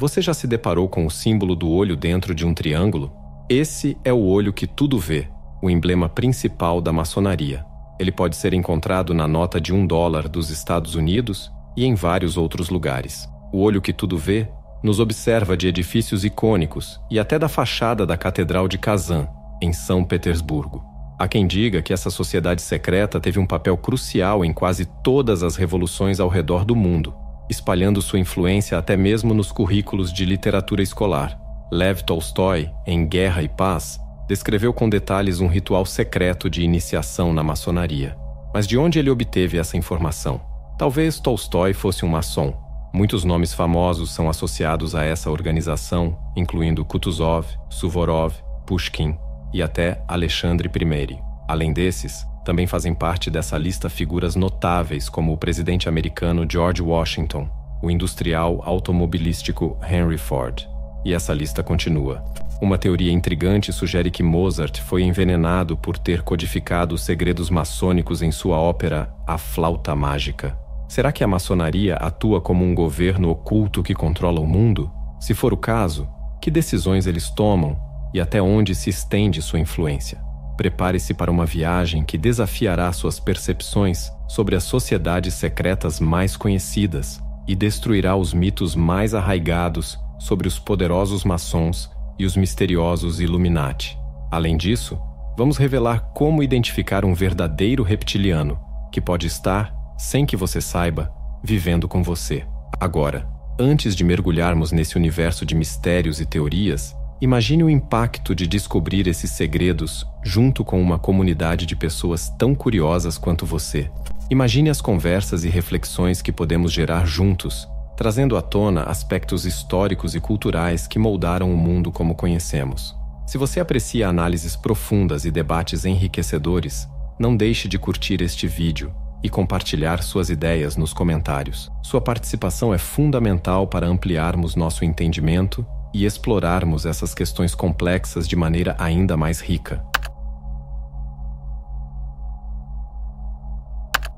Você já se deparou com o símbolo do olho dentro de um triângulo? Esse é o olho que tudo vê, o emblema principal da maçonaria. Ele pode ser encontrado na nota de $1 dos Estados Unidos e em vários outros lugares. O olho que tudo vê nos observa de edifícios icônicos e até da fachada da Catedral de Kazan, em São Petersburgo. Há quem diga que essa sociedade secreta teve um papel crucial em quase todas as revoluções ao redor do mundo, espalhando sua influência até mesmo nos currículos de literatura escolar. Lev Tolstói, em Guerra e Paz, descreveu com detalhes um ritual secreto de iniciação na maçonaria. Mas de onde ele obteve essa informação? Talvez Tolstói fosse um maçom. Muitos nomes famosos são associados a essa organização, incluindo Kutuzov, Suvorov, Pushkin e até Alexandre I. Além desses, também fazem parte dessa lista figuras notáveis como o presidente americano George Washington, o industrial automobilístico Henry Ford. E essa lista continua. Uma teoria intrigante sugere que Mozart foi envenenado por ter codificado os segredos maçônicos em sua ópera A Flauta Mágica. Será que a maçonaria atua como um governo oculto que controla o mundo? Se for o caso, que decisões eles tomam e até onde se estende sua influência? Prepare-se para uma viagem que desafiará suas percepções sobre as sociedades secretas mais conhecidas e destruirá os mitos mais arraigados sobre os poderosos maçons e os misteriosos Illuminati. Além disso, vamos revelar como identificar um verdadeiro reptiliano que pode estar, sem que você saiba, vivendo com você. Agora, antes de mergulharmos nesse universo de mistérios e teorias, imagine o impacto de descobrir esses segredos junto com uma comunidade de pessoas tão curiosas quanto você. Imagine as conversas e reflexões que podemos gerar juntos, trazendo à tona aspectos históricos e culturais que moldaram o mundo como conhecemos. Se você aprecia análises profundas e debates enriquecedores, não deixe de curtir este vídeo e compartilhar suas ideias nos comentários. Sua participação é fundamental para ampliarmos nosso entendimento e explorarmos essas questões complexas de maneira ainda mais rica.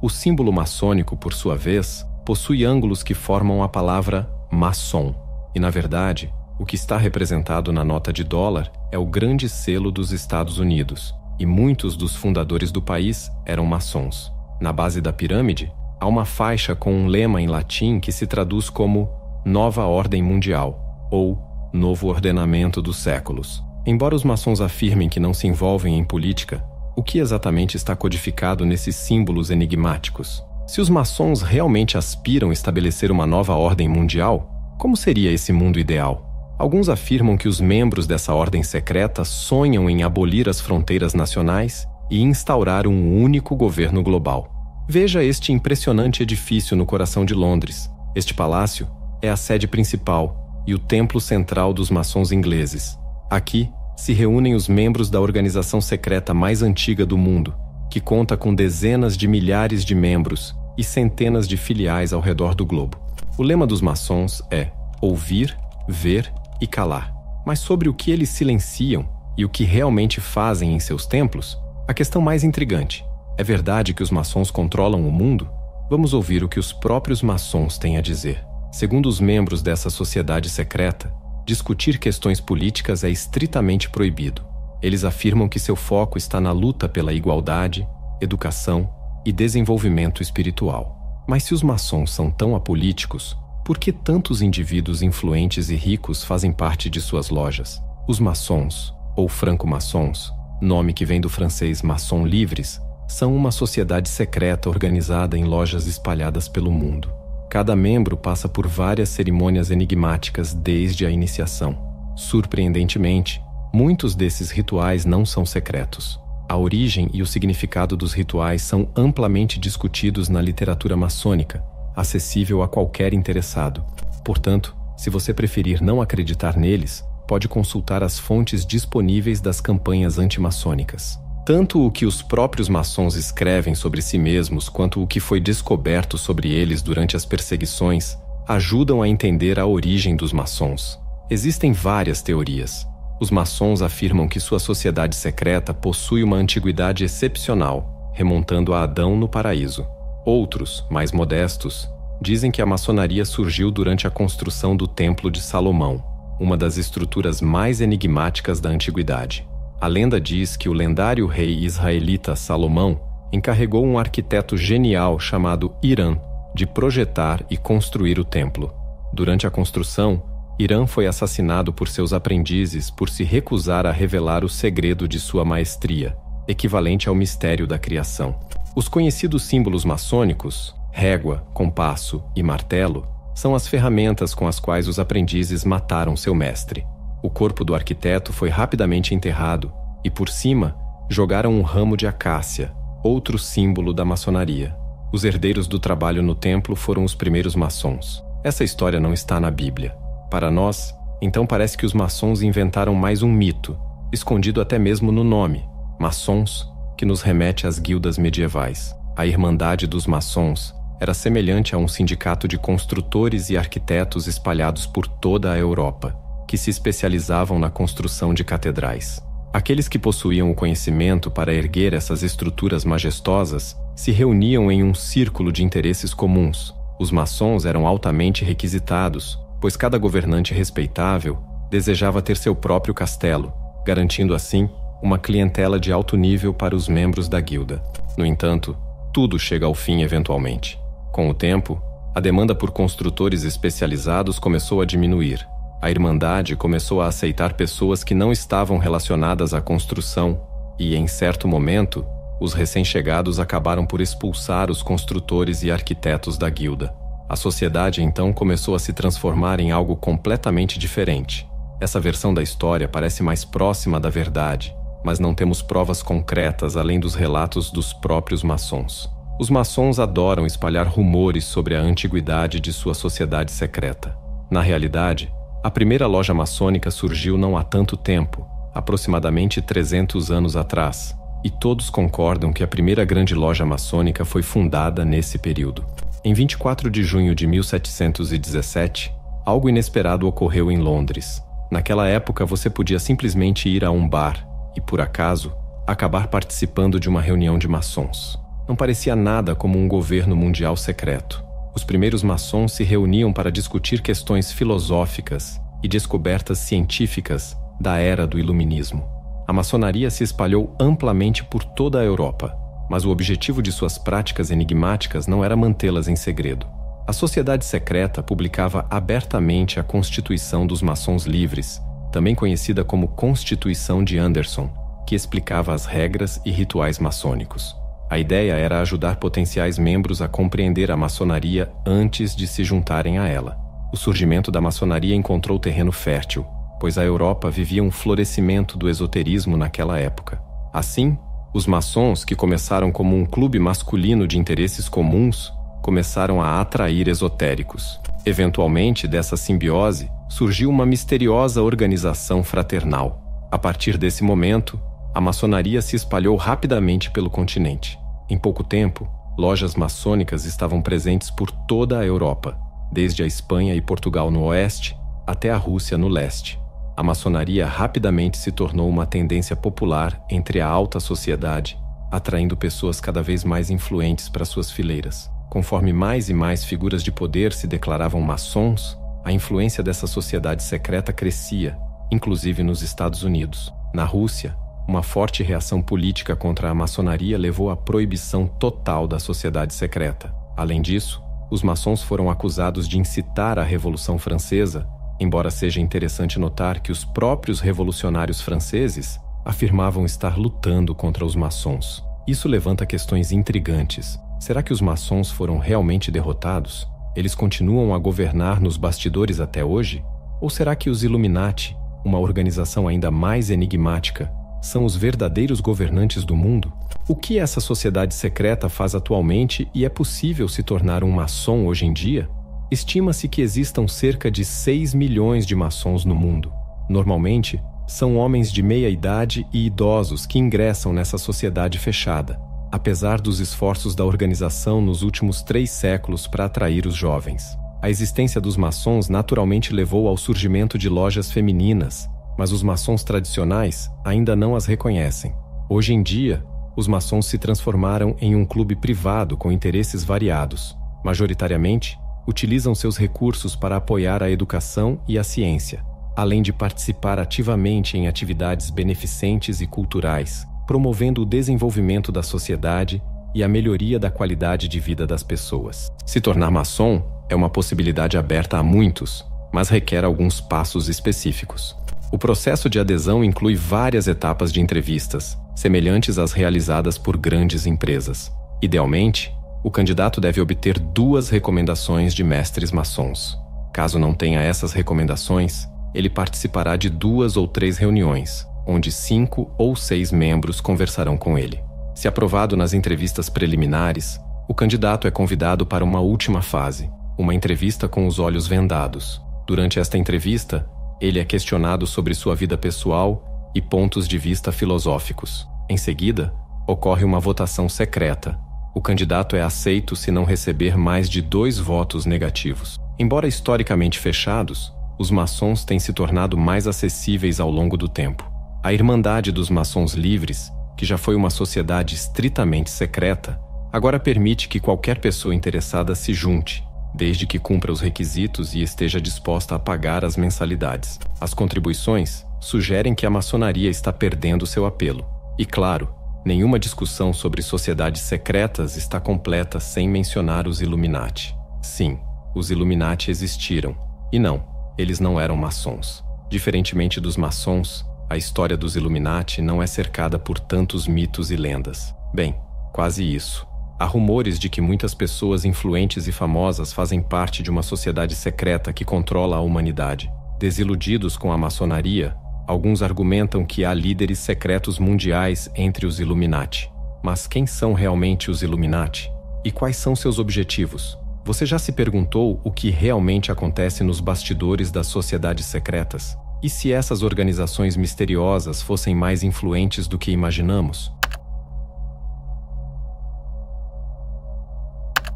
O símbolo maçônico, por sua vez, possui ângulos que formam a palavra maçom. E, na verdade, o que está representado na nota de $1 é o grande selo dos Estados Unidos, e muitos dos fundadores do país eram maçons. Na base da pirâmide, há uma faixa com um lema em latim que se traduz como Nova Ordem Mundial, ou Novo Ordenamento dos Séculos. Embora os maçons afirmem que não se envolvem em política, o que exatamente está codificado nesses símbolos enigmáticos? Se os maçons realmente aspiram a estabelecer uma nova ordem mundial, como seria esse mundo ideal? Alguns afirmam que os membros dessa ordem secreta sonham em abolir as fronteiras nacionais e instaurar um único governo global. Veja este impressionante edifício no coração de Londres. Este palácio é a sede principal e o templo central dos maçons ingleses. Aqui se reúnem os membros da organização secreta mais antiga do mundo, que conta com dezenas de milhares de membros e centenas de filiais ao redor do globo. O lema dos maçons é ouvir, ver e calar. Mas sobre o que eles silenciam e o que realmente fazem em seus templos, a questão mais intrigante: é verdade que os maçons controlam o mundo? Vamos ouvir o que os próprios maçons têm a dizer. Segundo os membros dessa sociedade secreta, discutir questões políticas é estritamente proibido. Eles afirmam que seu foco está na luta pela igualdade, educação e desenvolvimento espiritual. Mas se os maçons são tão apolíticos, por que tantos indivíduos influentes e ricos fazem parte de suas lojas? Os maçons, ou franco-maçons, nome que vem do francês maçons livres, são uma sociedade secreta organizada em lojas espalhadas pelo mundo. Cada membro passa por várias cerimônias enigmáticas desde a iniciação. Surpreendentemente, muitos desses rituais não são secretos. A origem e o significado dos rituais são amplamente discutidos na literatura maçônica, acessível a qualquer interessado. Portanto, se você preferir não acreditar neles, pode consultar as fontes disponíveis das campanhas antimaçônicas. Tanto o que os próprios maçons escrevem sobre si mesmos quanto o que foi descoberto sobre eles durante as perseguições ajudam a entender a origem dos maçons. Existem várias teorias. Os maçons afirmam que sua sociedade secreta possui uma antiguidade excepcional, remontando a Adão no paraíso. Outros, mais modestos, Dizem que a maçonaria surgiu durante a construção do Templo de Salomão, uma das estruturas mais enigmáticas da antiguidade. A lenda diz que o lendário rei israelita Salomão encarregou um arquiteto genial chamado Hiram de projetar e construir o templo. Durante a construção, Hiram foi assassinado por seus aprendizes por se recusar a revelar o segredo de sua maestria, equivalente ao mistério da criação. Os conhecidos símbolos maçônicos, régua, compasso e martelo, são as ferramentas com as quais os aprendizes mataram seu mestre. O corpo do arquiteto foi rapidamente enterrado e, por cima, jogaram um ramo de acácia, outro símbolo da maçonaria. Os herdeiros do trabalho no templo foram os primeiros maçons. Essa história não está na Bíblia. Para nós, então parece que os maçons inventaram mais um mito, escondido até mesmo no nome, maçons, que nos remete às guildas medievais. A Irmandade dos Maçons era semelhante a um sindicato de construtores e arquitetos espalhados por toda a Europa, que se especializavam na construção de catedrais. Aqueles que possuíam o conhecimento para erguer essas estruturas majestosas se reuniam em um círculo de interesses comuns. Os maçons eram altamente requisitados, pois cada governante respeitável desejava ter seu próprio castelo, garantindo assim uma clientela de alto nível para os membros da guilda. No entanto, tudo chega ao fim eventualmente. Com o tempo, a demanda por construtores especializados começou a diminuir. A Irmandade começou a aceitar pessoas que não estavam relacionadas à construção e, em certo momento, os recém-chegados acabaram por expulsar os construtores e arquitetos da guilda. A sociedade então começou a se transformar em algo completamente diferente. Essa versão da história parece mais próxima da verdade, mas não temos provas concretas além dos relatos dos próprios maçons. Os maçons adoram espalhar rumores sobre a antiguidade de sua sociedade secreta. Na realidade, a primeira loja maçônica surgiu não há tanto tempo, aproximadamente 300 anos atrás, e todos concordam que a primeira grande loja maçônica foi fundada nesse período. Em 24 de junho de 1717, algo inesperado ocorreu em Londres. Naquela época, você podia simplesmente ir a um bar e, por acaso, acabar participando de uma reunião de maçons. Não parecia nada como um governo mundial secreto. Os primeiros maçons se reuniam para discutir questões filosóficas e descobertas científicas da era do Iluminismo. A maçonaria se espalhou amplamente por toda a Europa, mas o objetivo de suas práticas enigmáticas não era mantê-las em segredo. A sociedade secreta publicava abertamente a Constituição dos Maçons Livres, também conhecida como Constituição de Anderson, que explicava as regras e rituais maçônicos. A ideia era ajudar potenciais membros a compreender a maçonaria antes de se juntarem a ela. O surgimento da maçonaria encontrou terreno fértil, pois a Europa vivia um florescimento do esoterismo naquela época. Assim, os maçons, que começaram como um clube masculino de interesses comuns, começaram a atrair esotéricos. Eventualmente, dessa simbiose, surgiu uma misteriosa organização fraternal. A partir desse momento, a maçonaria se espalhou rapidamente pelo continente. Em pouco tempo, lojas maçônicas estavam presentes por toda a Europa, desde a Espanha e Portugal no oeste até a Rússia no leste. A maçonaria rapidamente se tornou uma tendência popular entre a alta sociedade, atraindo pessoas cada vez mais influentes para suas fileiras. Conforme mais e mais figuras de poder se declaravam maçons, a influência dessa sociedade secreta crescia, inclusive nos Estados Unidos. Na Rússia, uma forte reação política contra a maçonaria levou à proibição total da sociedade secreta. Além disso, os maçons foram acusados de incitar a Revolução Francesa, embora seja interessante notar que os próprios revolucionários franceses afirmavam estar lutando contra os maçons. Isso levanta questões intrigantes. Será que os maçons foram realmente derrotados? Eles continuam a governar nos bastidores até hoje? Ou será que os Illuminati, uma organização ainda mais enigmática, são os verdadeiros governantes do mundo? O que essa sociedade secreta faz atualmente e é possível se tornar um maçom hoje em dia? Estima-se que existam cerca de 6 milhões de maçons no mundo. Normalmente, são homens de meia idade e idosos que ingressam nessa sociedade fechada, apesar dos esforços da organização nos últimos 3 séculos para atrair os jovens. A existência dos maçons naturalmente levou ao surgimento de lojas femininas, mas os maçons tradicionais ainda não as reconhecem. Hoje em dia, os maçons se transformaram em um clube privado com interesses variados. Majoritariamente, utilizam seus recursos para apoiar a educação e a ciência, além de participar ativamente em atividades beneficentes e culturais, promovendo o desenvolvimento da sociedade e a melhoria da qualidade de vida das pessoas. Se tornar maçom é uma possibilidade aberta a muitos, mas requer alguns passos específicos. O processo de adesão inclui várias etapas de entrevistas, semelhantes às realizadas por grandes empresas. Idealmente, o candidato deve obter 2 recomendações de mestres maçons. Caso não tenha essas recomendações, ele participará de 2 ou 3 reuniões, onde 5 ou 6 membros conversarão com ele. Se aprovado nas entrevistas preliminares, o candidato é convidado para uma última fase, uma entrevista com os olhos vendados. Durante esta entrevista, ele é questionado sobre sua vida pessoal e pontos de vista filosóficos. Em seguida, ocorre uma votação secreta. O candidato é aceito se não receber mais de 2 votos negativos. Embora historicamente fechados, os maçons têm se tornado mais acessíveis ao longo do tempo. A Irmandade dos Maçons Livres, que já foi uma sociedade estritamente secreta, agora permite que qualquer pessoa interessada se junte, desde que cumpra os requisitos e esteja disposta a pagar as mensalidades. As contribuições sugerem que a maçonaria está perdendo seu apelo. E claro, nenhuma discussão sobre sociedades secretas está completa sem mencionar os Illuminati. Sim, os Illuminati existiram. E não, eles não eram maçons. Diferentemente dos maçons, a história dos Illuminati não é cercada por tantos mitos e lendas. Bem, quase isso. Há rumores de que muitas pessoas influentes e famosas fazem parte de uma sociedade secreta que controla a humanidade. Desiludidos com a maçonaria, alguns argumentam que há líderes secretos mundiais entre os Illuminati. Mas quem são realmente os Illuminati? E quais são seus objetivos? Você já se perguntou o que realmente acontece nos bastidores das sociedades secretas? E se essas organizações misteriosas fossem mais influentes do que imaginamos?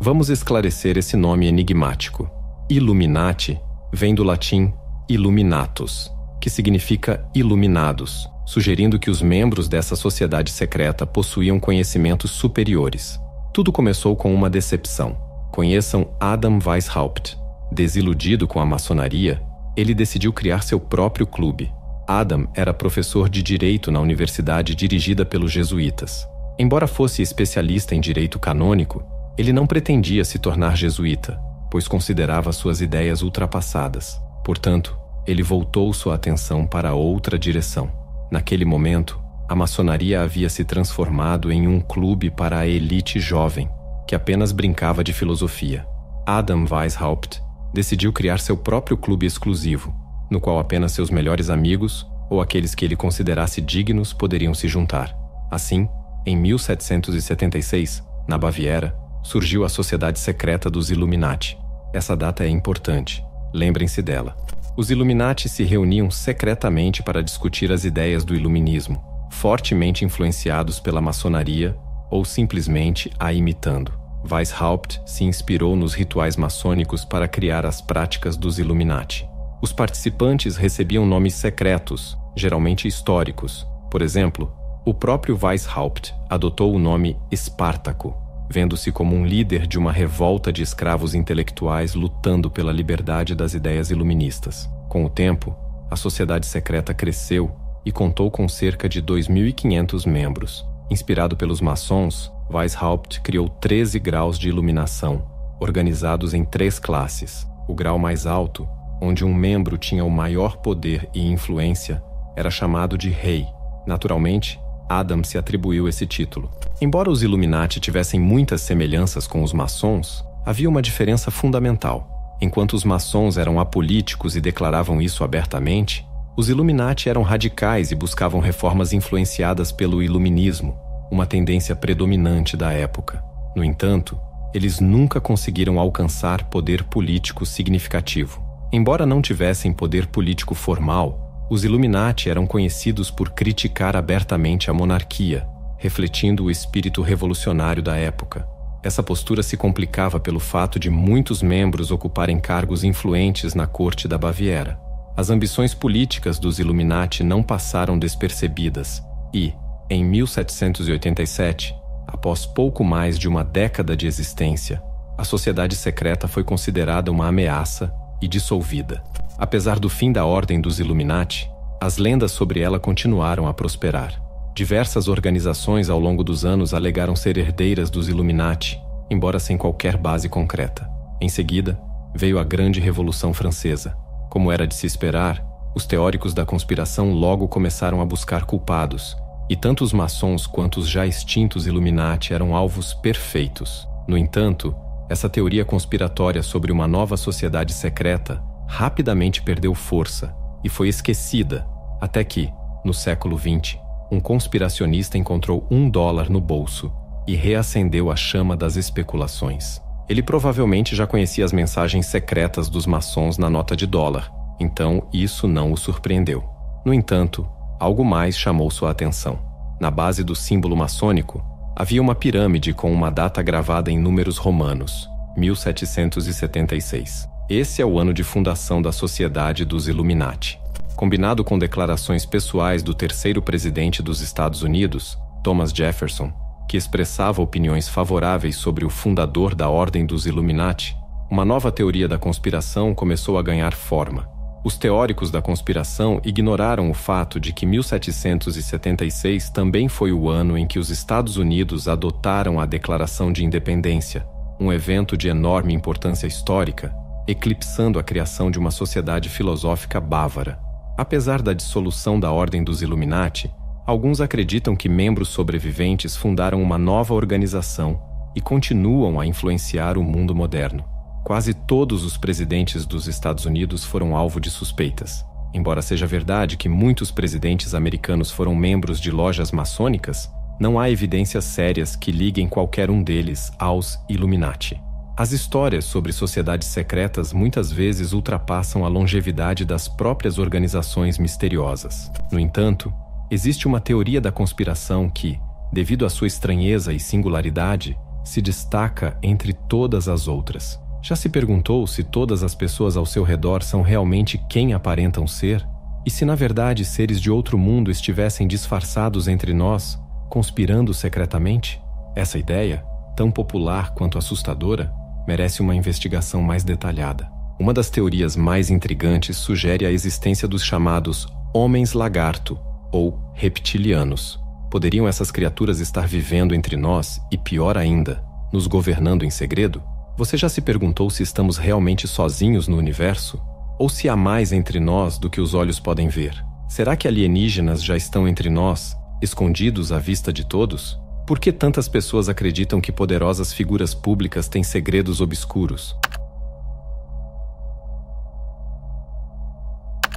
Vamos esclarecer esse nome enigmático. Illuminati vem do latim illuminatus, que significa iluminados, sugerindo que os membros dessa sociedade secreta possuíam conhecimentos superiores. Tudo começou com uma decepção. Conheçam Adam Weishaupt. Desiludido com a maçonaria, ele decidiu criar seu próprio clube. Adam era professor de direito na universidade dirigida pelos jesuítas. Embora fosse especialista em direito canônico, ele não pretendia se tornar jesuíta, pois considerava suas ideias ultrapassadas. Portanto, ele voltou sua atenção para outra direção. Naquele momento, a maçonaria havia se transformado em um clube para a elite jovem, que apenas brincava de filosofia. Adam Weishaupt decidiu criar seu próprio clube exclusivo, no qual apenas seus melhores amigos ou aqueles que ele considerasse dignos poderiam se juntar. Assim, em 1776, na Baviera, surgiu a Sociedade Secreta dos Illuminati. Essa data é importante. Lembrem-se dela. Os Illuminati se reuniam secretamente para discutir as ideias do iluminismo, fortemente influenciados pela maçonaria ou simplesmente a imitando. Weishaupt se inspirou nos rituais maçônicos para criar as práticas dos Illuminati. Os participantes recebiam nomes secretos, geralmente históricos. Por exemplo, o próprio Weishaupt adotou o nome Espartaco, vendo-se como um líder de uma revolta de escravos intelectuais lutando pela liberdade das ideias iluministas. Com o tempo, a sociedade secreta cresceu e contou com cerca de 2.500 membros. Inspirado pelos maçons, Weishaupt criou 13 graus de iluminação, organizados em 3 classes. O grau mais alto, onde um membro tinha o maior poder e influência, era chamado de rei. Naturalmente, Adam se atribuiu esse título. Embora os Illuminati tivessem muitas semelhanças com os maçons, havia uma diferença fundamental. Enquanto os maçons eram apolíticos e declaravam isso abertamente, os Illuminati eram radicais e buscavam reformas influenciadas pelo iluminismo, uma tendência predominante da época. No entanto, eles nunca conseguiram alcançar poder político significativo. Embora não tivessem poder político formal, os Illuminati eram conhecidos por criticar abertamente a monarquia, refletindo o espírito revolucionário da época. Essa postura se complicava pelo fato de muitos membros ocuparem cargos influentes na corte da Baviera. As ambições políticas dos Illuminati não passaram despercebidas e, em 1787, após pouco mais de uma década de existência, a sociedade secreta foi considerada uma ameaça e dissolvida. Apesar do fim da Ordem dos Illuminati, as lendas sobre ela continuaram a prosperar. Diversas organizações ao longo dos anos alegaram ser herdeiras dos Illuminati, embora sem qualquer base concreta. Em seguida, veio a Grande Revolução Francesa. Como era de se esperar, os teóricos da conspiração logo começaram a buscar culpados, e tanto os maçons quanto os já extintos Illuminati eram alvos perfeitos. No entanto, essa teoria conspiratória sobre uma nova sociedade secreta rapidamente perdeu força e foi esquecida, até que, no século XX, um conspiracionista encontrou $1 no bolso e reacendeu a chama das especulações. Ele provavelmente já conhecia as mensagens secretas dos maçons na nota de dólar, então isso não o surpreendeu. No entanto, algo mais chamou sua atenção. Na base do símbolo maçônico, havia uma pirâmide com uma data gravada em números romanos, 1776. Esse é o ano de fundação da Sociedade dos Illuminati. Combinado com declarações pessoais do terceiro presidente dos Estados Unidos, Thomas Jefferson, que expressava opiniões favoráveis sobre o fundador da Ordem dos Illuminati, uma nova teoria da conspiração começou a ganhar forma. Os teóricos da conspiração ignoraram o fato de que 1776 também foi o ano em que os Estados Unidos adotaram a Declaração de Independência, um evento de enorme importância histórica, eclipsando a criação de uma sociedade filosófica bávara. Apesar da dissolução da Ordem dos Illuminati, alguns acreditam que membros sobreviventes fundaram uma nova organização e continuam a influenciar o mundo moderno. Quase todos os presidentes dos Estados Unidos foram alvo de suspeitas. Embora seja verdade que muitos presidentes americanos foram membros de lojas maçônicas, não há evidências sérias que liguem qualquer um deles aos Illuminati. As histórias sobre sociedades secretas muitas vezes ultrapassam a longevidade das próprias organizações misteriosas. No entanto, existe uma teoria da conspiração que, devido à sua estranheza e singularidade, se destaca entre todas as outras. Já se perguntou se todas as pessoas ao seu redor são realmente quem aparentam ser? E se na verdade seres de outro mundo estivessem disfarçados entre nós, conspirando secretamente? Essa ideia, tão popular quanto assustadora, merece uma investigação mais detalhada. Uma das teorias mais intrigantes sugere a existência dos chamados homens-lagarto, ou reptilianos. Poderiam essas criaturas estar vivendo entre nós e, pior ainda, nos governando em segredo? Você já se perguntou se estamos realmente sozinhos no universo? Ou se há mais entre nós do que os olhos podem ver? Será que alienígenas já estão entre nós, escondidos à vista de todos? Por que tantas pessoas acreditam que poderosas figuras públicas têm segredos obscuros?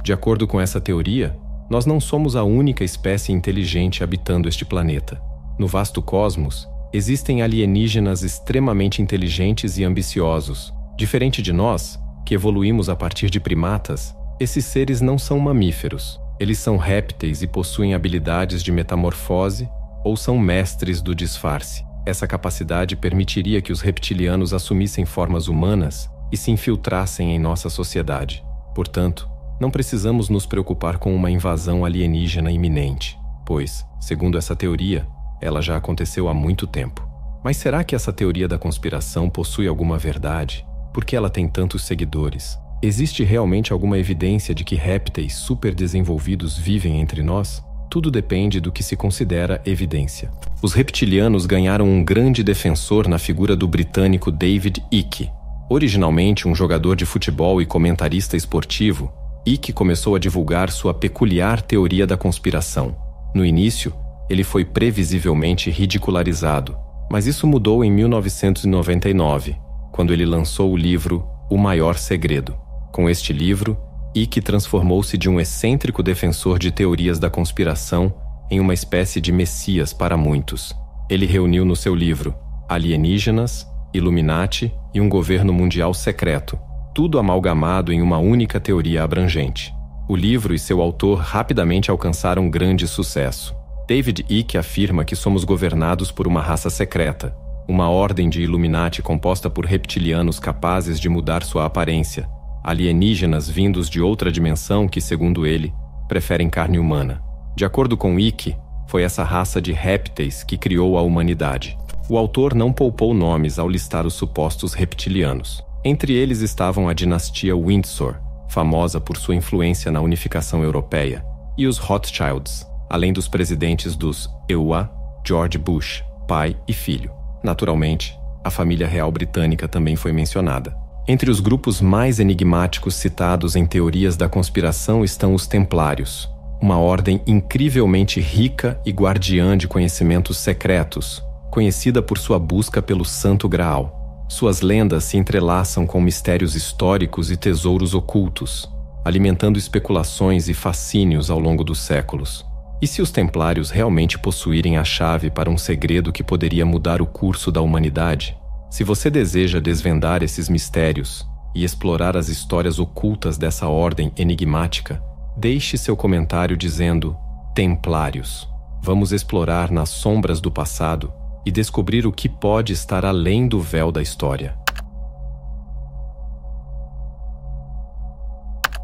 De acordo com essa teoria, nós não somos a única espécie inteligente habitando este planeta. No vasto cosmos, existem alienígenas extremamente inteligentes e ambiciosos. Diferente de nós, que evoluímos a partir de primatas, esses seres não são mamíferos. Eles são répteis e possuem habilidades de metamorfose ou são mestres do disfarce. Essa capacidade permitiria que os reptilianos assumissem formas humanas e se infiltrassem em nossa sociedade. Portanto, não precisamos nos preocupar com uma invasão alienígena iminente, pois, segundo essa teoria, ela já aconteceu há muito tempo. Mas será que essa teoria da conspiração possui alguma verdade? Por que ela tem tantos seguidores? Existe realmente alguma evidência de que répteis superdesenvolvidos vivem entre nós? Tudo depende do que se considera evidência. Os reptilianos ganharam um grande defensor na figura do britânico David Icke. Originalmente um jogador de futebol e comentarista esportivo, Icke começou a divulgar sua peculiar teoria da conspiração. No início, ele foi previsivelmente ridicularizado, mas isso mudou em 1999, quando ele lançou o livro O Maior Segredo. Com este livro, Icke transformou-se de um excêntrico defensor de teorias da conspiração em uma espécie de messias para muitos. Ele reuniu no seu livro alienígenas, Illuminati e um governo mundial secreto, tudo amalgamado em uma única teoria abrangente. O livro e seu autor rapidamente alcançaram grande sucesso. David Icke afirma que somos governados por uma raça secreta, uma ordem de Illuminati composta por reptilianos capazes de mudar sua aparência, alienígenas vindos de outra dimensão que, segundo ele, preferem carne humana. De acordo com Icke, foi essa raça de répteis que criou a humanidade. O autor não poupou nomes ao listar os supostos reptilianos. Entre eles estavam a dinastia Windsor, famosa por sua influência na unificação europeia, e os Rothschilds, além dos presidentes dos EUA, George Bush, pai e filho. Naturalmente, a família real britânica também foi mencionada. Entre os grupos mais enigmáticos citados em teorias da conspiração estão os Templários, uma ordem incrivelmente rica e guardiã de conhecimentos secretos, conhecida por sua busca pelo Santo Graal. Suas lendas se entrelaçam com mistérios históricos e tesouros ocultos, alimentando especulações e fascínios ao longo dos séculos. E se os Templários realmente possuírem a chave para um segredo que poderia mudar o curso da humanidade? Se você deseja desvendar esses mistérios e explorar as histórias ocultas dessa ordem enigmática, deixe seu comentário dizendo Templários. Vamos explorar nas sombras do passado e descobrir o que pode estar além do véu da história.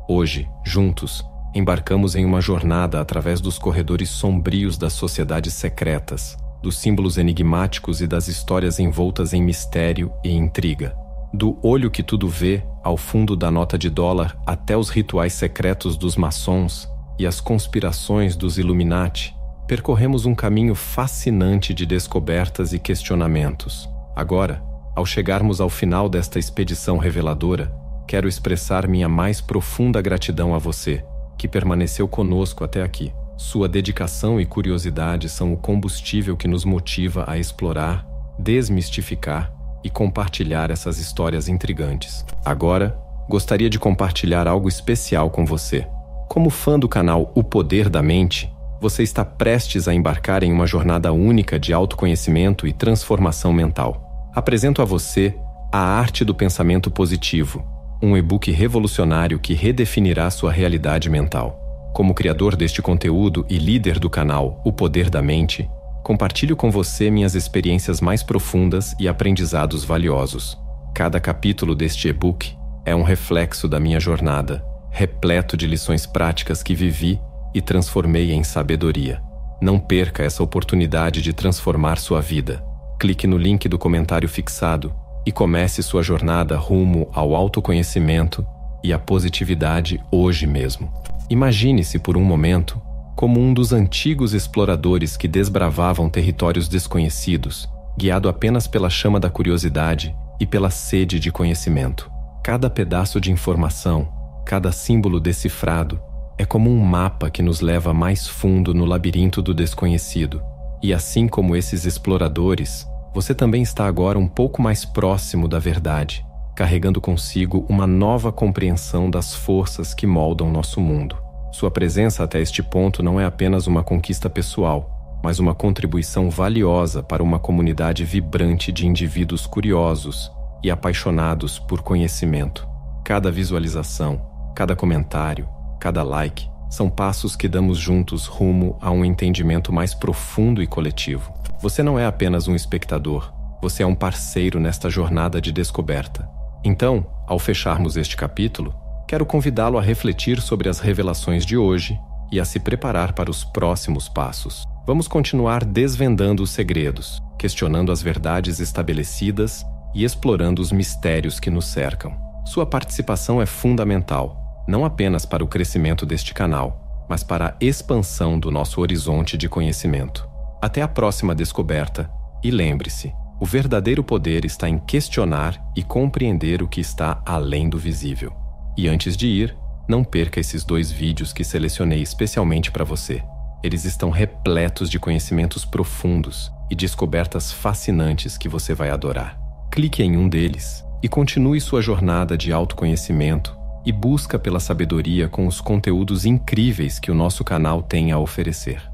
Hoje, juntos, embarcamos em uma jornada através dos corredores sombrios das sociedades secretas, dos símbolos enigmáticos e das histórias envoltas em mistério e intriga. Do olho que tudo vê, ao fundo da nota de dólar, até os rituais secretos dos maçons e as conspirações dos Illuminati, percorremos um caminho fascinante de descobertas e questionamentos. Agora, ao chegarmos ao final desta expedição reveladora, quero expressar minha mais profunda gratidão a você, que permaneceu conosco até aqui. Sua dedicação e curiosidade são o combustível que nos motiva a explorar, desmistificar e compartilhar essas histórias intrigantes. Agora, gostaria de compartilhar algo especial com você. Como fã do canal O Poder da Mente, você está prestes a embarcar em uma jornada única de autoconhecimento e transformação mental. Apresento a você A Arte do Pensamento Positivo, um e-book revolucionário que redefinirá sua realidade mental. Como criador deste conteúdo e líder do canal O Poder da Mente, compartilho com você minhas experiências mais profundas e aprendizados valiosos. Cada capítulo deste e-book é um reflexo da minha jornada, repleto de lições práticas que vivi e transformei em sabedoria. Não perca essa oportunidade de transformar sua vida. Clique no link do comentário fixado e comece sua jornada rumo ao autoconhecimento e à positividade hoje mesmo. Imagine-se por um momento como um dos antigos exploradores que desbravavam territórios desconhecidos, guiado apenas pela chama da curiosidade e pela sede de conhecimento. Cada pedaço de informação, cada símbolo decifrado, é como um mapa que nos leva mais fundo no labirinto do desconhecido. E assim como esses exploradores, você também está agora um pouco mais próximo da verdade, carregando consigo uma nova compreensão das forças que moldam nosso mundo. Sua presença até este ponto não é apenas uma conquista pessoal, mas uma contribuição valiosa para uma comunidade vibrante de indivíduos curiosos e apaixonados por conhecimento. Cada visualização, cada comentário, cada like, são passos que damos juntos rumo a um entendimento mais profundo e coletivo. Você não é apenas um espectador, você é um parceiro nesta jornada de descoberta. Então, ao fecharmos este capítulo, quero convidá-lo a refletir sobre as revelações de hoje e a se preparar para os próximos passos. Vamos continuar desvendando os segredos, questionando as verdades estabelecidas e explorando os mistérios que nos cercam. Sua participação é fundamental, não apenas para o crescimento deste canal, mas para a expansão do nosso horizonte de conhecimento. Até a próxima descoberta, e lembre-se, o verdadeiro poder está em questionar e compreender o que está além do visível. E antes de ir, não perca esses 2 vídeos que selecionei especialmente para você. Eles estão repletos de conhecimentos profundos e descobertas fascinantes que você vai adorar. Clique em um deles e continue sua jornada de autoconhecimento e busca pela sabedoria com os conteúdos incríveis que o nosso canal tem a oferecer.